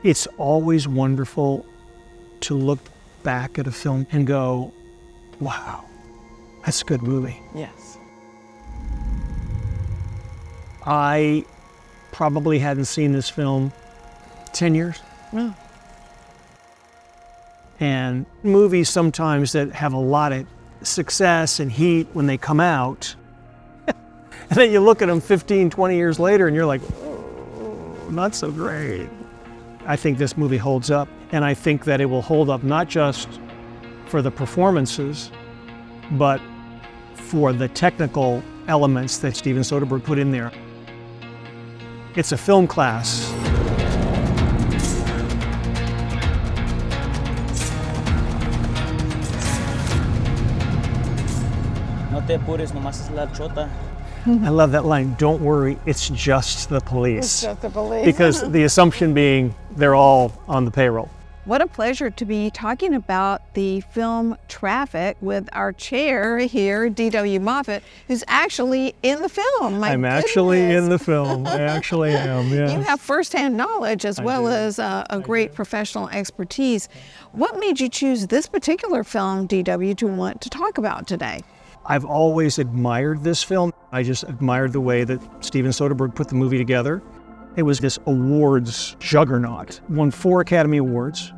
It's always wonderful to look back at a film and go, wow, that's a good movie. Yes. I probably hadn't seen this film 10 years. Oh. And movies sometimes that have a lot of success and heat when they come out, and then you look at them 15, 20 years later and you're like, oh, not so great. I think this movie holds up, and I think that it will hold up not just for the performances, but for the technical elements that Steven Soderbergh put in there. It's a film class. No te apures, nomás es la chota. I love that line, don't worry, it's just the police. It's just the police. Because the assumption being they're all on the payroll. What a pleasure to be talking about the film Traffic with our chair here, D.W. Moffett, who's actually in the film. I'm actually in the film. I actually am, yeah. You have firsthand knowledge as well as a great professional expertise. What made you choose this particular film, D.W., to want to talk about today? I've always admired this film. I just admired the way that Steven Soderbergh put the movie together. It was this awards juggernaut. Won 4 Academy Awards.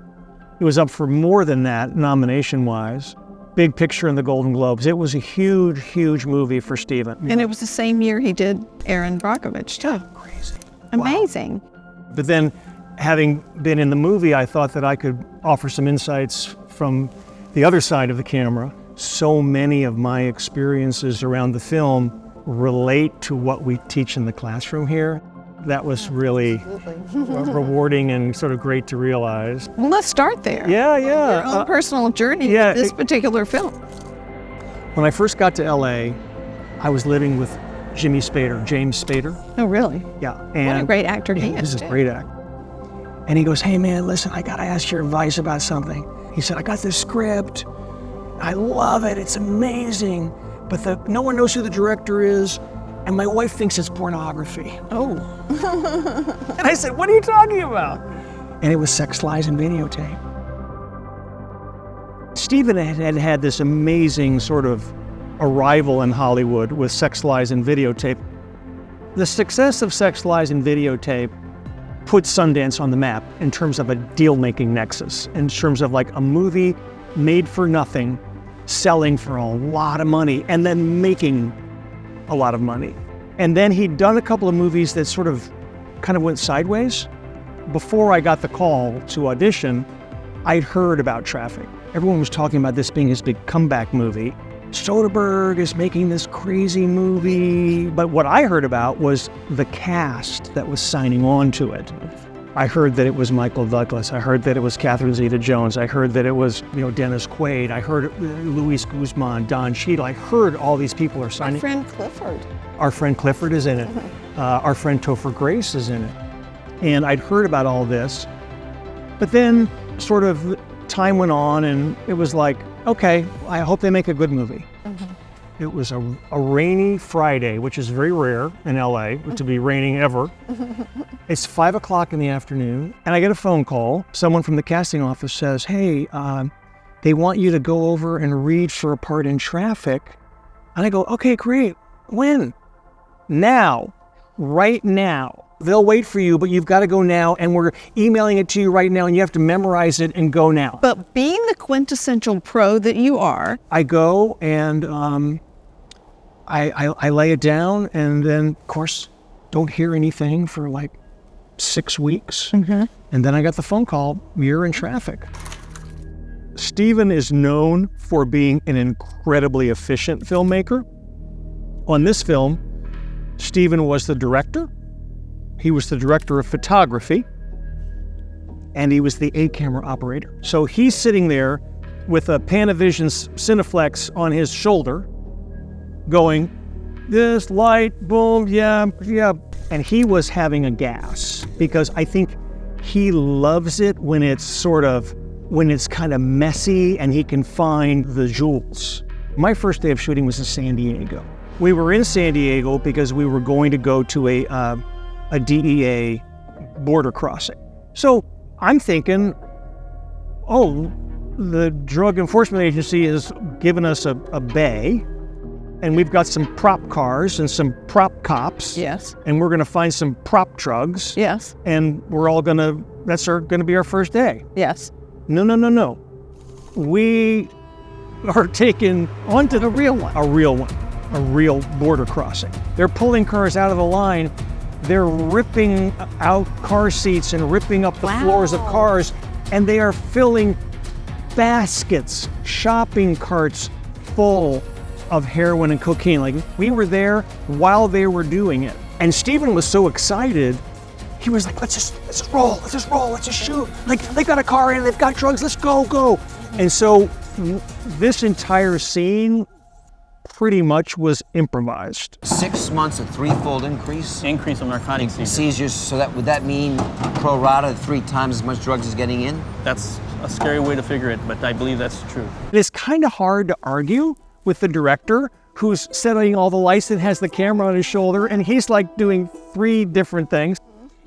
It was up for more than that, nomination-wise. Big picture in the Golden Globes. It was a huge, huge movie for Steven. And it was the same year he did Erin Brockovich, too. Crazy. Amazing. Wow. But then, having been in the movie, I thought that I could offer some insights from the other side of the camera. So many of my experiences around the film relate to what we teach in the classroom here. That was really rewarding and sort of great to realize. Well, let's start there. Yeah. Your own personal journey with this particular film. When I first got to LA, I was living with James Spader. Oh, really? Yeah. And what a great actor he is. He's a great actor. And he goes, hey man, listen, I gotta ask your advice about something. He said, I got this script. I love it, it's amazing, but no one knows who the director is, and my wife thinks it's pornography. Oh. And I said, what are you talking about? And it was Sex, Lies, and Videotape. Steven had this amazing sort of arrival in Hollywood with Sex, Lies, and Videotape. The success of Sex, Lies, and Videotape put Sundance on the map in terms of a deal-making nexus, in terms of like a movie made for nothing, selling for a lot of money, and then making a lot of money. And then he'd done a couple of movies that sort of kind of went sideways. Before I got the call to audition, I'd heard about Traffic. Everyone was talking about this being his big comeback movie. Soderbergh is making this crazy movie. But what I heard about was the cast that was signing on to it. I heard that it was Michael Douglas. I heard that it was Catherine Zeta-Jones. I heard that it was, Dennis Quaid. I heard Luis Guzman, Don Cheadle. I heard all these people are signing. Our friend Clifford. Our friend Clifford is in it. Our friend Topher Grace is in it. And I'd heard about all this. But then sort of time went on and it was like, okay, I hope they make a good movie. It was a rainy Friday, which is very rare in LA, to be raining ever. It's 5 o'clock in the afternoon, and I get a phone call. Someone from the casting office says, hey, they want you to go over and read for a part in Traffic. And I go, okay, great. When? Now. Right now. They'll wait for you, but you've got to go now, and we're emailing it to you right now, and you have to memorize it and go now. But being the quintessential pro that you are, I go and I lay it down, and then, of course, don't hear anything for like 6 weeks. And then I got the phone call, you're in Traffic. Steven is known for being an incredibly efficient filmmaker. On this film, Steven was the director. He was the director of photography, and he was the A-camera operator. So he's sitting there with a Panavision Cineflex on his shoulder, going, this light, boom, yeah. And he was having a gas, because I think he loves it when it's kind of messy and he can find the jewels. My first day of shooting was in San Diego. We were in San Diego because we were going to go to a DEA border crossing. So I'm thinking, oh, the Drug Enforcement Agency has given us a bay, and we've got some prop cars and some prop cops. Yes. And we're going to find some prop drugs. Yes. And we're all going to, that's going to be our first day. Yes. No. We are taken onto A real one. a real border crossing. They're pulling cars out of the line. They're ripping out car seats and ripping up the floors of cars, and they are filling baskets, shopping carts full of heroin and cocaine. Like, we were there while they were doing it. And Stephen was so excited, he was like, let's just roll, let's just shoot. Like, they got a car in, they've got drugs, let's go. And so this entire scene pretty much was improvised. 6 months, a threefold increase. Increase of narcotic seizures. Seizures, so would that mean pro rata 3 times as much drugs is getting in? That's a scary way to figure it, but I believe that's true. It's kind of hard to argue with the director who's setting all the lights and has the camera on his shoulder, and he's like doing 3 different things.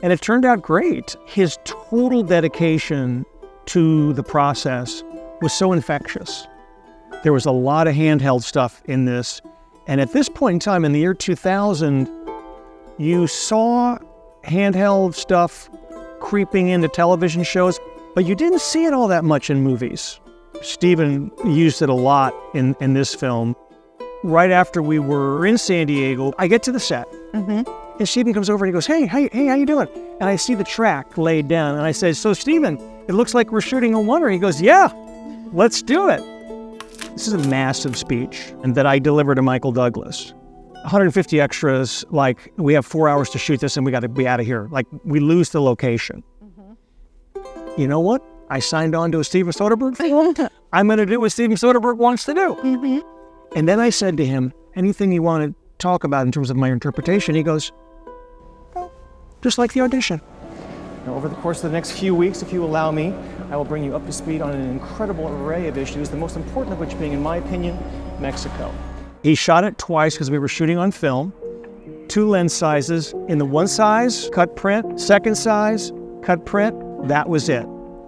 And it turned out great. His total dedication to the process was so infectious. There was a lot of handheld stuff in this. And at this point in time, in the year 2000, you saw handheld stuff creeping into television shows, but you didn't see it all that much in movies. Stephen used it a lot in this film. Right after we were in San Diego, I get to the set. And Stephen comes over and he goes, hey, how you doing? And I see the track laid down. And I say, so Stephen, it looks like we're shooting a oneer. He goes, yeah, let's do it. This is a massive speech and that I deliver to Michael Douglas. 150 extras, like, we have 4 hours to shoot this and we got to be out of here. Like, we lose the location. You know what? I signed on to a Steven Soderbergh film. I'm going to do what Steven Soderbergh wants to do. And then I said to him, anything you want to talk about in terms of my interpretation? He goes, well, just like the audition. Now, over the course of the next few weeks, if you allow me, I will bring you up to speed on an incredible array of issues, the most important of which being, in my opinion, Mexico. He shot it twice because we were shooting on film, 2 lens sizes. In the one size, cut print, second size, cut print, that was it.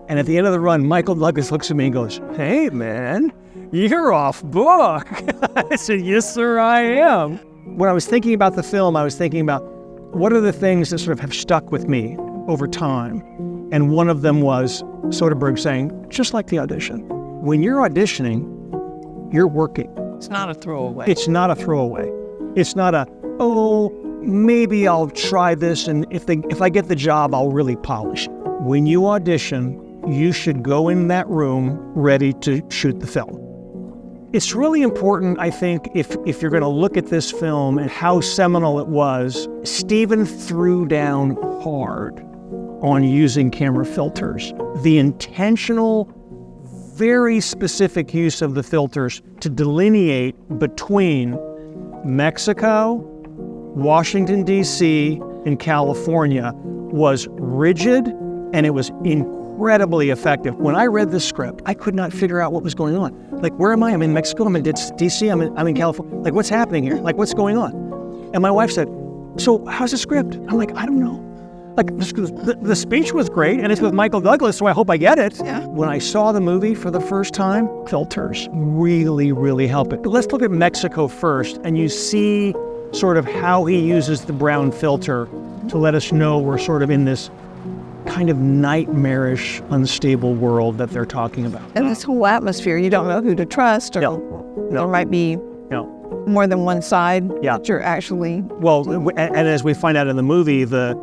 And at the end of the run, Michael Douglas looks at me and goes, hey, man, you're off book. I said, yes, sir, I am. When I was thinking about the film, I was thinking about what are the things that sort of have stuck with me over time. And one of them was Soderbergh saying, just like the audition. When you're auditioning, you're working. It's not a throwaway. It's not a throwaway. It's not a, oh, maybe I'll try this, and if I get the job, I'll really polish it. When you audition, you should go in that room ready to shoot the film. It's really important, I think, if you're going to look at this film and how seminal it was, Stephen threw down hard on using camera filters. The intentional, very specific use of the filters to delineate between Mexico, Washington, D.C., and California was rigid, and it was incredibly effective. When I read the script, I could not figure out what was going on. Like, where am I? I'm in Mexico, I'm in D.C., I'm in California. Like, what's happening here? Like, what's going on? And my wife said, so how's the script? I'm like, I don't know. Like, the speech was great, and it's with Michael Douglas, so I hope I get it. Yeah. When I saw the movie for the first time, filters really, really help it. But let's look at Mexico first, and you see sort of how he uses the brown filter to let us know we're sort of in this kind of nightmarish, unstable world that they're talking about. And this whole atmosphere, you don't know who to trust, or there might be more than one side that you're actually... Well, and as we find out in the movie, the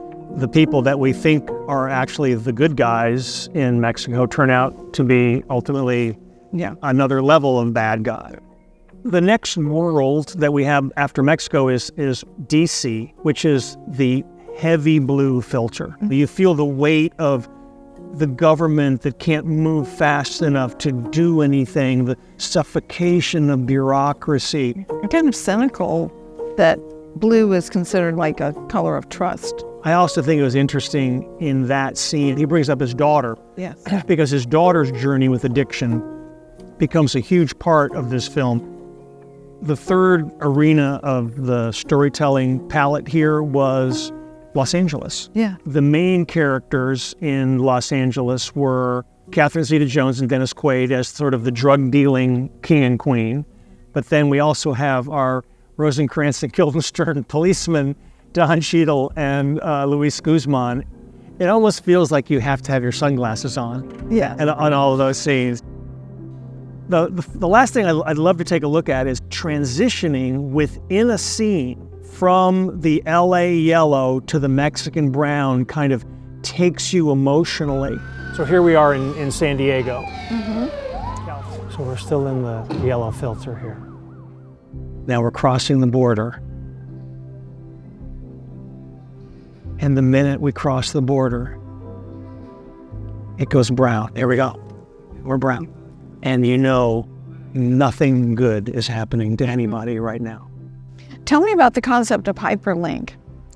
people that we think are actually the good guys in Mexico turn out to be ultimately another level of bad guy. The next world that we have after Mexico is DC, which is the heavy blue filter. You feel the weight of the government that can't move fast enough to do anything, the suffocation of bureaucracy. Kind of cynical that blue is considered like a color of trust. I also think it was interesting in that scene, he brings up his daughter. Yes. Because his daughter's journey with addiction becomes a huge part of this film. The third arena of the storytelling palette here was Los Angeles. Yeah. The main characters in Los Angeles were Catherine Zeta-Jones and Dennis Quaid as sort of the drug-dealing king and queen. But then we also have our Rosencrantz and Guildenstern policemen, Don Cheadle and Luis Guzman. It almost feels like you have to have your sunglasses on. Yeah. And on all of those scenes. The last thing I'd love to take a look at is transitioning within a scene from the LA yellow to the Mexican brown kind of takes you emotionally. So here we are in San Diego. Mm-hmm. So we're still in the yellow filter here. Now we're crossing the border. And the minute we cross the border, it goes brown. There we go. We're brown. And you know nothing good is happening to anybody right now. Tell me about the concept of hyperlink,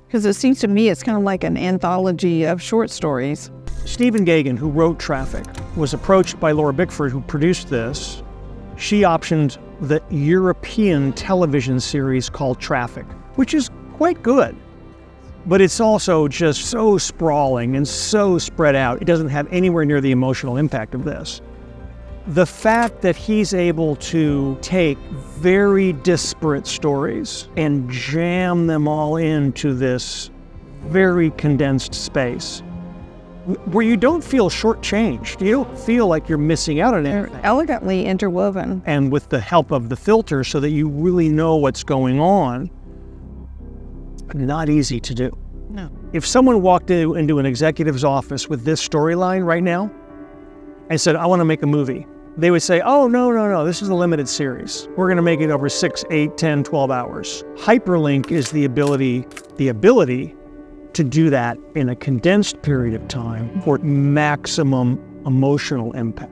because it seems to me it's kind of like an anthology of short stories. Stephen Gaghan, who wrote Traffic, was approached by Laura Bickford, who produced this. She optioned the European television series called Traffic, which is quite good. But it's also just so sprawling and so spread out. It doesn't have anywhere near the emotional impact of this. The fact that he's able to take very disparate stories and jam them all into this very condensed space, where you don't feel shortchanged. You don't feel like you're missing out on anything. They're elegantly interwoven. And with the help of the filter so that you really know what's going on, not easy to do. No. If someone walked into an executive's office with this storyline right now and said, I want to make a movie, they would say, oh, no, this is a limited series. We're going to make it over 6, 8, 10, 12 hours. Hyperlink is the ability to do that in a condensed period of time for maximum emotional impact.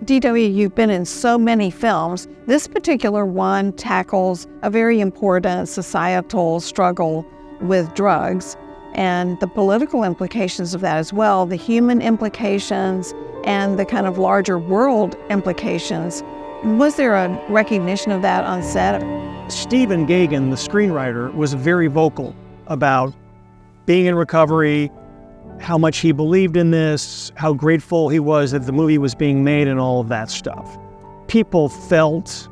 DW, you've been in so many films. This particular one tackles a very important societal struggle with drugs and the political implications of that as well, the human implications and the kind of larger world implications. Was there a recognition of that on set? Stephen Gaghan, the screenwriter, was very vocal about being in recovery, how much he believed in this, how grateful he was that the movie was being made and all of that stuff. People felt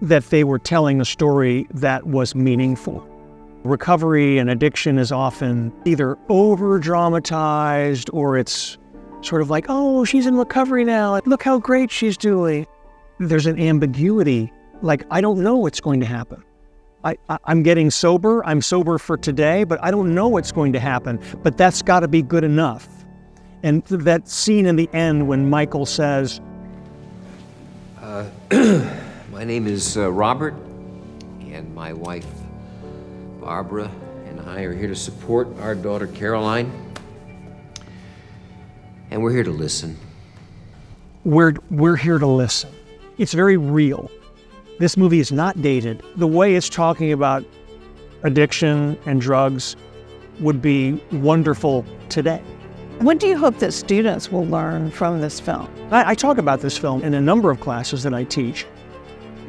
that they were telling a story that was meaningful. Recovery and addiction is often either over-dramatized or it's sort of like, oh, she's in recovery now, look how great she's doing. There's an ambiguity, like, I don't know what's going to happen. I'm getting sober, I'm sober for today, but I don't know what's going to happen, but that's got to be good enough. And that scene in the end when Michael says, my name is Robert, and my wife Barbara and I are here to support our daughter Caroline, and we're here to listen. We're here to listen. It's very real. This movie is not dated. The way it's talking about addiction and drugs would be wonderful today. What do you hope that students will learn from this film? I talk about this film in a number of classes that I teach.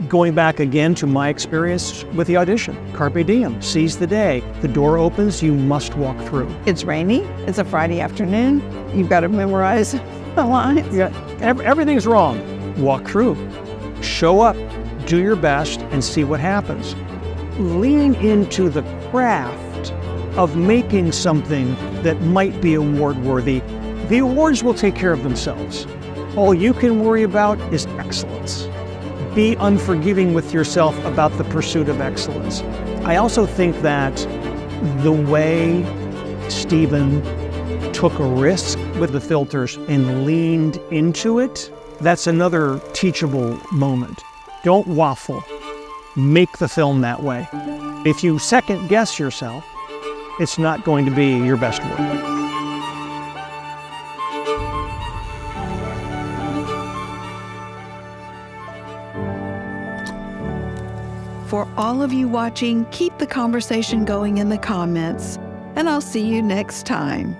Going back again to my experience with the audition. Carpe diem, seize the day. The door opens, you must walk through. It's rainy, it's a Friday afternoon, you've got to memorize the lines. Yeah, everything's wrong. Walk through. Show up. Do your best and see what happens. Lean into the craft of making something that might be award-worthy. The awards will take care of themselves. All you can worry about is excellence. Be unforgiving with yourself about the pursuit of excellence. I also think that the way Stephen took a risk with the filters and leaned into it, that's another teachable moment. Don't waffle. Make the film that way. If you second guess yourself, it's not going to be your best work. For all of you watching, keep the conversation going in the comments, and I'll see you next time.